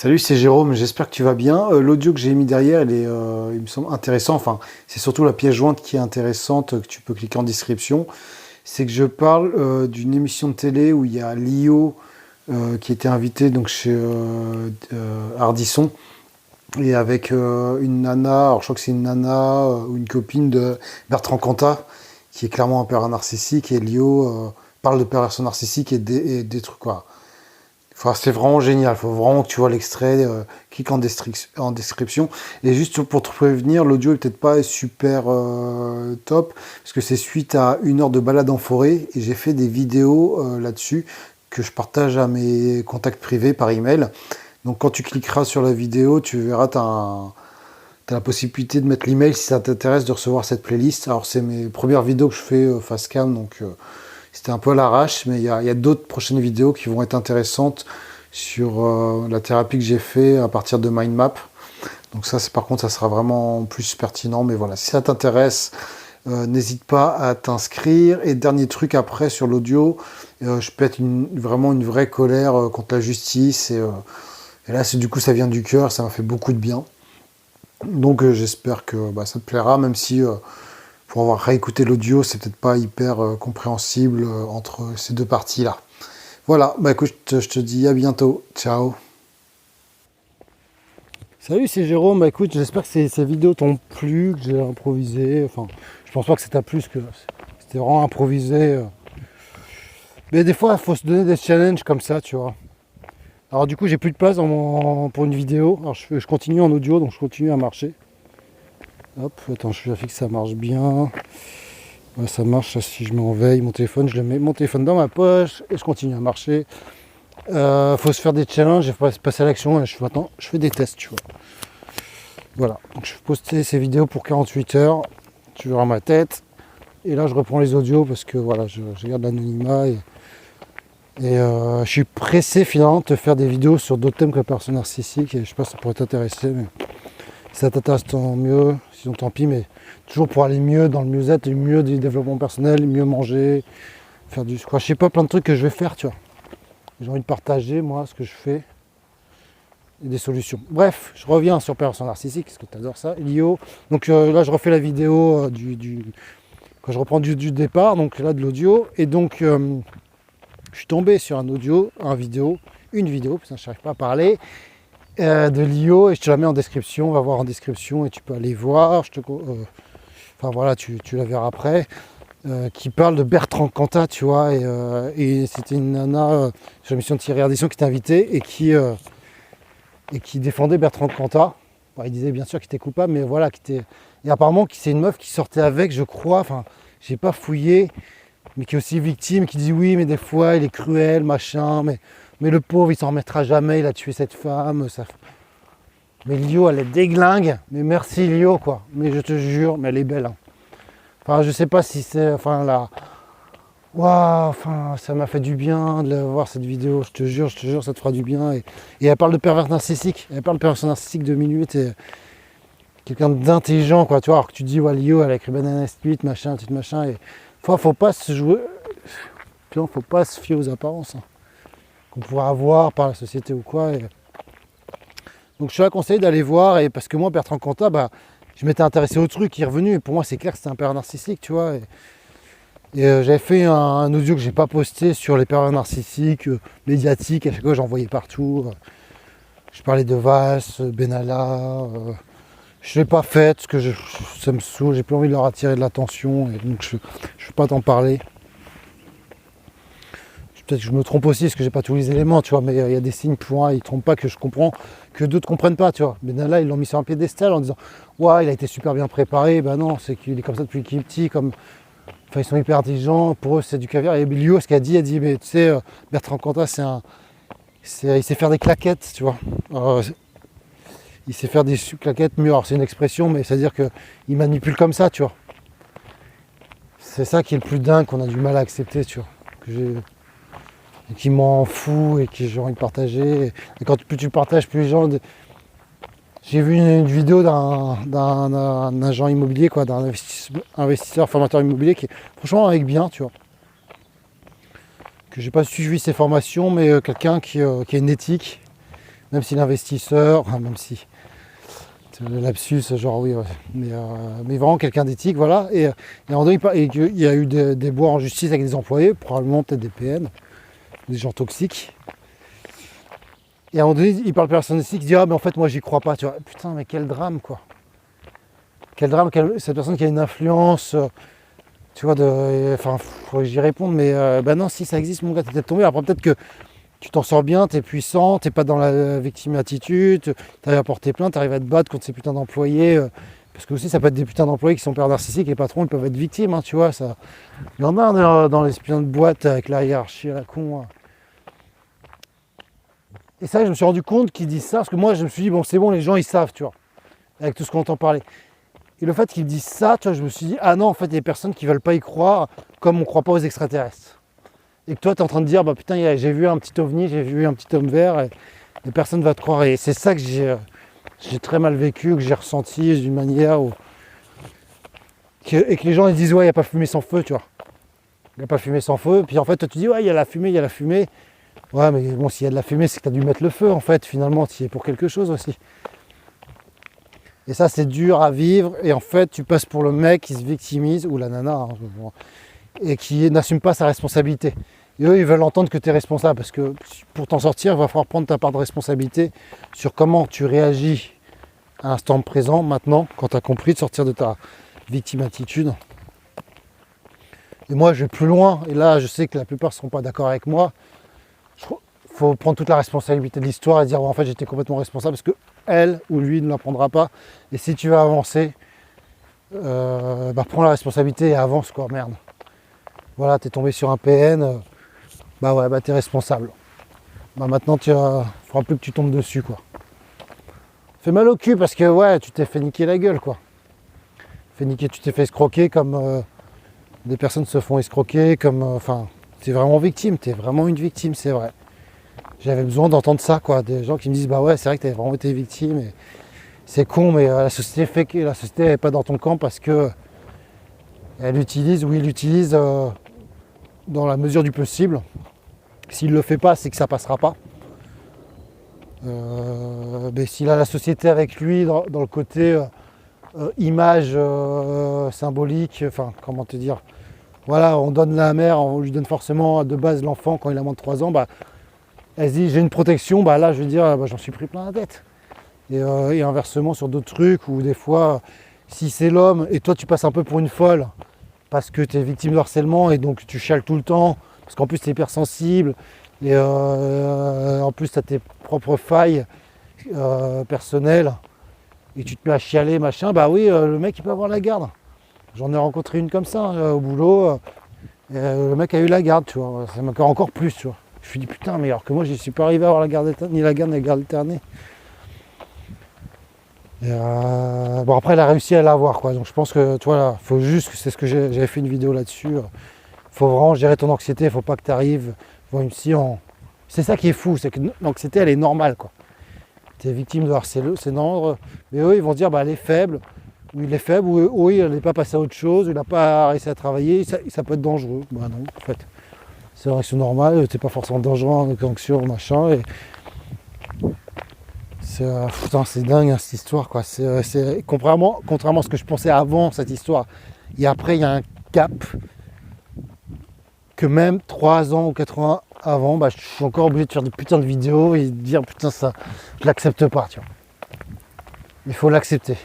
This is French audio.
Salut, c'est Jérôme, j'espère que tu vas bien. L'audio que j'ai mis derrière, il me semble intéressant. Enfin, c'est surtout la pièce jointe qui est intéressante, que tu peux cliquer en description. C'est que je parle d'une émission de télé où il y a Lio qui était invité donc chez Ardisson et avec une nana, alors je crois que c'est une nana ou une copine de Bertrand Cantat qui est clairement un père narcissique et Lio parle de perversion narcissique et des trucs quoi. Enfin, c'est vraiment génial, il faut vraiment que tu vois l'extrait, clique en description. Et juste pour te prévenir, l'audio est peut-être pas super top, parce que c'est suite à une heure de balade en forêt, et j'ai fait des vidéos là-dessus que je partage à mes contacts privés par email. Donc quand tu cliqueras sur la vidéo, tu verras, tu as la possibilité de mettre l'email si ça t'intéresse de recevoir cette playlist. Alors c'est mes premières vidéos que je fais face cam, donc c'était un peu à l'arrache, mais il y a d'autres prochaines vidéos qui vont être intéressantes sur la thérapie que j'ai fait à partir de Mind Map. Donc ça, par contre, ça sera vraiment plus pertinent. Mais voilà, si ça t'intéresse, n'hésite pas à t'inscrire. Et dernier truc après sur l'audio, je pète vraiment une vraie colère contre la justice. Et là, du coup, ça vient du cœur, ça m'a fait beaucoup de bien. Donc j'espère que ça te plaira, même si pour avoir réécouté l'audio, c'est peut-être pas hyper compréhensible entre ces deux parties-là. Voilà, écoute, je te dis à bientôt. Ciao. Salut, c'est Jérôme. Écoute, j'espère que ces vidéos t'ont plu, que j'ai improvisé. Enfin, je pense pas que ça t'a plu, parce que c'était vraiment improvisé. Mais des fois, il faut se donner des challenges comme ça, tu vois. Alors du coup, j'ai plus de place pour une vidéo. Alors je continue en audio, donc je continue à marcher. Hop, attends, je vérifie que ça marche bien. Ouais, ça marche si je mets en veille mon téléphone, je mets mon téléphone dans ma poche et je continue à marcher. Faut se faire des challenges, il faut passer à l'action. Maintenant, je fais des tests, tu vois. Voilà, donc je vais poster ces vidéos pour 48 heures. Tu verras ma tête. Et là, je reprends les audios parce que voilà, je garde l'anonymat. Et je suis pressé finalement de te faire des vidéos sur d'autres thèmes que la personne narcissique. Et je sais pas si ça pourrait t'intéresser, mais si ça t'intéresse, tant mieux. Sinon, tant pis, mais toujours pour aller mieux dans le mieux-être, mieux du développement personnel, mieux manger, faire du squash. Je sais pas, plein de trucs que je vais faire, tu vois. J'ai envie de partager, moi, ce que je fais et des solutions. Bref, je reviens sur perversion narcissique, parce que tu adores ça. Lio. Donc là, je refais la vidéo quand je reprends du départ, donc là, de l'audio. Et donc, je suis tombé sur une vidéo, parce que je n'arrive pas à parler, de Lio, et je te la mets en description. On va voir en description et tu peux aller voir. Enfin voilà, tu la verras après. Qui parle de Bertrand Cantat, tu vois, et c'était une nana sur l'émission de Thierry Ardisson qui était invitée et qui défendait Bertrand Cantat. Bon, il disait bien sûr qu'il était coupable, mais voilà, et apparemment c'est une meuf qui sortait avec, je crois, enfin, j'ai pas fouillé, mais qui est aussi victime, qui dit oui, mais des fois il est cruel, machin, mais le pauvre il s'en remettra jamais, il a tué cette femme, ça. Mais Lio, elle est déglingue, mais merci Lio, quoi, mais je te jure, mais elle est belle, hein. Enfin, je sais pas si c'est, enfin là, waouh, enfin, ça m'a fait du bien de voir cette vidéo. Je te jure, ça te fera du bien. Et elle parle de pervers narcissique. Elle parle de pervers narcissique 2 minutes et quelqu'un d'intelligent, quoi. Tu vois, alors que tu te dis, ouais, Lio, elle a écrit Banana Split, machin, tout machin. Et faut pas se jouer, faut pas se fier aux apparences, hein, qu'on pourrait avoir par la société ou quoi. Donc je te conseille d'aller voir, et parce que moi, Bertrand Cantat, je m'étais intéressé au truc, il est revenu, et pour moi c'est clair que c'était un pervers narcissique, tu vois. Et j'avais fait un audio que j'ai pas posté sur les pervers narcissiques médiatiques, à chaque fois j'en voyais partout. Je parlais de Vass, Benalla, je l'ai pas fait parce que ça me saoule, j'ai plus envie de leur attirer de l'attention, et donc je ne vais pas t'en parler. Peut-être que je me trompe aussi parce que j'ai pas tous les éléments, tu vois, mais il y a des signes pour moi, ils ne trompent pas que je comprends, que d'autres ne comprennent pas, tu vois. Benalla, ils l'ont mis sur un piédestal en disant ouais, il a été super bien préparé. Ben non, c'est qu'il est comme ça depuis qu'il est petit, enfin, ils sont hyper intelligents, pour eux c'est du caviar. Et Lio, ce qu'il a dit, mais tu sais, Bertrand Cantat, il sait faire des claquettes, tu vois. Alors, il sait faire des claquettes mieux. Alors c'est une expression, mais c'est-à-dire qu'il manipule comme ça, tu vois. C'est ça qui est le plus dingue, qu'on a du mal à accepter, tu vois. Et qui m'en fout et que j'ai envie de partager. Et quand plus tu partages, plus les gens. J'ai vu une vidéo d'un agent immobilier, quoi, d'un investisseur, formateur immobilier qui est franchement avec bien, tu vois. Que j'ai pas suivi ses formations, mais quelqu'un qui a une éthique, même si l'investisseur, enfin, même si c'est le lapsus, genre oui, ouais, mais vraiment quelqu'un d'éthique, voilà. Et à un moment donné, et qu'il y a eu des bois en justice avec des employés, probablement peut-être des PN, des gens toxiques. Et à un moment donné, il parle personne éthique, il dit ah mais en fait moi j'y crois pas, tu vois. Putain mais quel drame quoi. Quel drame, cette personne qui a une influence, tu vois, enfin faut que j'y réponde, mais bah non si ça existe mon gars, t'es peut-être tombé, après peut-être que tu t'en sors bien, t'es puissant, t'es pas dans la victime attitude, t'arrives à porter plainte, t'arrives à te battre contre ces putains d'employés, parce que aussi ça peut être des putains d'employés qui sont pères narcissiques, les patrons ils peuvent être victimes, hein, tu vois, ça. Il y en a dans les putains de boîtes avec la hiérarchie à la con. Et ça, je me suis rendu compte qu'ils disent ça, parce que moi je me suis dit, bon c'est bon, les gens ils savent, tu vois, avec tout ce qu'on entend parler. Et le fait qu'ils disent ça, tu vois, je me suis dit, ah non, en fait, il y a des personnes qui veulent pas y croire, comme on ne croit pas aux extraterrestres. Et que toi, tu es en train de dire, bah putain, j'ai vu un petit ovni, j'ai vu un petit homme vert, et personne ne va te croire. Et c'est ça que j'ai très mal vécu, que j'ai ressenti d'une manière où... Et que les gens ils disent, ouais, il n'y a pas fumée sans feu, tu vois. Il n'y a pas fumée sans feu. Puis en fait, toi, tu dis, ouais, il y a la fumée, il y a la fumée. Ouais, mais bon, s'il y a de la fumée, c'est que tu as dû mettre le feu, en fait, finalement, tu y es pour quelque chose aussi. Et ça, c'est dur à vivre. Et en fait, tu passes pour le mec qui se victimise, ou la nana, hein, et qui n'assume pas sa responsabilité. Et eux, ils veulent entendre que tu es responsable. Parce que pour t'en sortir, il va falloir prendre ta part de responsabilité sur comment tu réagis à l'instant présent, maintenant, quand tu as compris de sortir de ta victime attitude. Et moi, je vais plus loin. Et là, je sais que la plupart ne seront pas d'accord avec moi. Il faut prendre toute la responsabilité de l'histoire et dire, en fait, j'étais complètement responsable parce que elle ou lui ne l'apprendra pas. Et si tu veux avancer, prends la responsabilité et avance quoi, merde. Voilà, t'es tombé sur un PN, t'es responsable. Maintenant, il ne faudra plus que tu tombes dessus quoi. Fais mal au cul parce que ouais, tu t'es fait niquer la gueule quoi. Tu t'es fait escroquer comme des personnes se font escroquer, comme t'es vraiment victime, t'es vraiment une victime, c'est vrai. J'avais besoin d'entendre ça, quoi, des gens qui me disent bah ouais, c'est vrai que t'avais vraiment été victime. Et c'est con, mais la société fait que la société n'est pas dans ton camp parce que elle utilise ou il utilise dans la mesure du possible. S'il ne le fait pas, c'est que ça passera pas. Mais s'il a la société avec lui dans le côté image symbolique, enfin comment te dire, voilà, on donne la mère, on lui donne forcément de base l'enfant quand il a moins de 3 ans, elle se dit j'ai une protection, là je veux dire j'en suis pris plein la tête. Et inversement sur d'autres trucs où des fois si c'est l'homme et toi tu passes un peu pour une folle parce que tu es victime de harcèlement et donc tu chiales tout le temps, parce qu'en plus tu es hypersensible et en plus tu as tes propres failles personnelles et tu te mets à chialer machin, le mec il peut avoir la garde. J'en ai rencontré une comme ça au boulot, le mec a eu la garde, tu vois, ça m'encore encore plus, tu vois. Je me suis dit putain, mais alors que moi j'y suis pas arrivé à avoir la garde ni la garde alternée. Et après elle a réussi à l'avoir quoi, donc je pense que tu vois là, faut juste, c'est ce que j'avais fait une vidéo là-dessus, faut vraiment gérer ton anxiété, faut pas que tu arrives devant une psy c'est ça qui est fou, c'est que l'anxiété elle est normale quoi. Tu es victime de harcèlement, c'est normal, mais eux ils vont dire elle est faible, ou il est faible, ou oui elle n'est pas passée à autre chose, il n'a pas réussi à travailler, ça peut être dangereux. Non en fait, c'est une réaction normale, t'es pas forcément dangereux, anxieux, machin, et c'est dingue hein, cette histoire quoi. Contrairement à ce que je pensais avant cette histoire. Et après il y a un cap que même 3 ans ou 4 ans avant, je suis encore obligé de faire des putains de vidéos et de dire putain ça, je l'accepte pas, tu vois. Il faut l'accepter.